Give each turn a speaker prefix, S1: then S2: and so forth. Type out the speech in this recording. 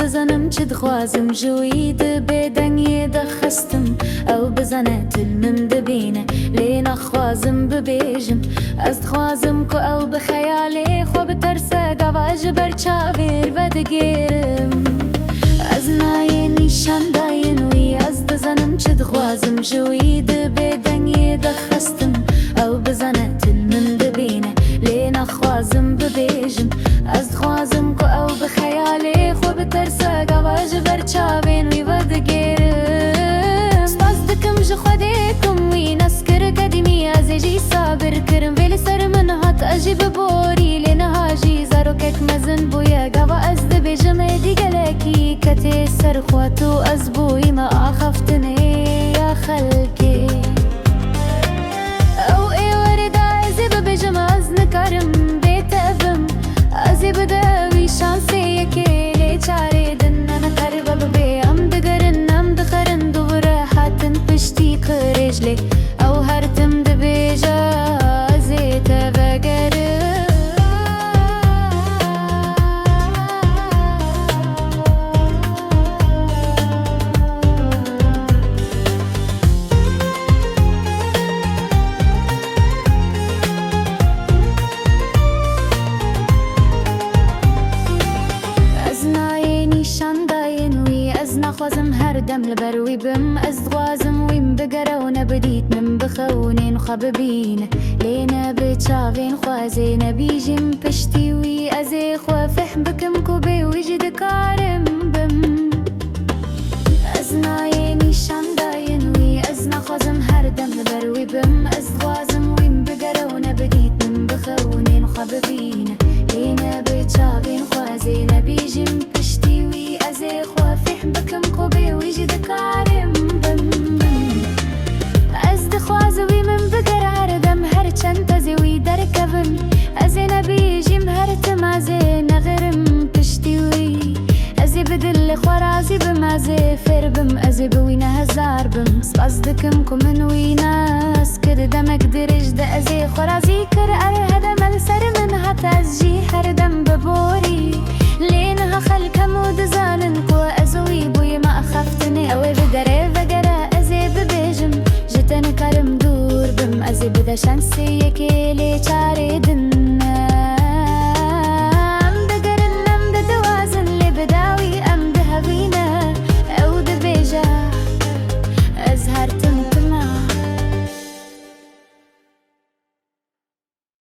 S1: بزنم چه دخوازم جوید بدنگی دخستم او بزنت من دبینه لی نخوازم ببیجم از دخوازم که او بخیالی خو بترسه گواج برچاویر و دگیرم از نای نیشان داینوی از بزنم چه دخوازم جوید بدنگی دخستم او بزنت من دبینه لی نخوازم ببیجم از دخوازم که او بخیالی خو بترسه گواج برچاوین وی و دگیرم سپاس دکم جو خودیکم وی نسکر قدیمی از جی صابر کرم ویلی سر من هات اجی ببوری لی نهاجی زارو کک مزن بویا گوا از دبیجم دیگه لکی کتی سر خواتو از بوی ما آخفتنی یا خلکی او ای ورده ازی ببیجم از نکارم بیت ابم ازی بدوی شانسی یکی لی چاری دن نکار ببی ام دگرن ام دخرن دوباره حتن پشتی قریجلی او هرتم دبیجا ازی تبگرم نخوازم هر دم لبروي بم ازغوازم ويم بقرون بديت من بخونين وخببين لينا بتشافين خوازين بيجم بشتي وي ازي خوافح بكم كوبي ويجد كارم بم ازناي نيشان داين وي ازنا خوازم هر دم لبروي بم ازغوازم ويم بقرون بديت من بخونين وخببين لينا بتشافين خوازين بيجم بشتي وي ازي خوافح بكم كوبي ويجي دكارم بم از دخوازوي من بقرار دم هر چند تزوي دركبن ازي نبيجم هر تمازي نغرم تشتيوي ازي بدل خوارازي بمازي فربم ازي بوينا هزار بم سباس دكم كمن ويناس كر دمك درج دا ازي خوارازي كر ارهد ملسر من هات ازجي هر دم ببوري لينها خلكم ودزانن قوة ازوي بوي ما اخفتني اوي بدري وقرا ازي ببيجم جتن كرم دور بم ازي بدا شانسي يكي لي چاري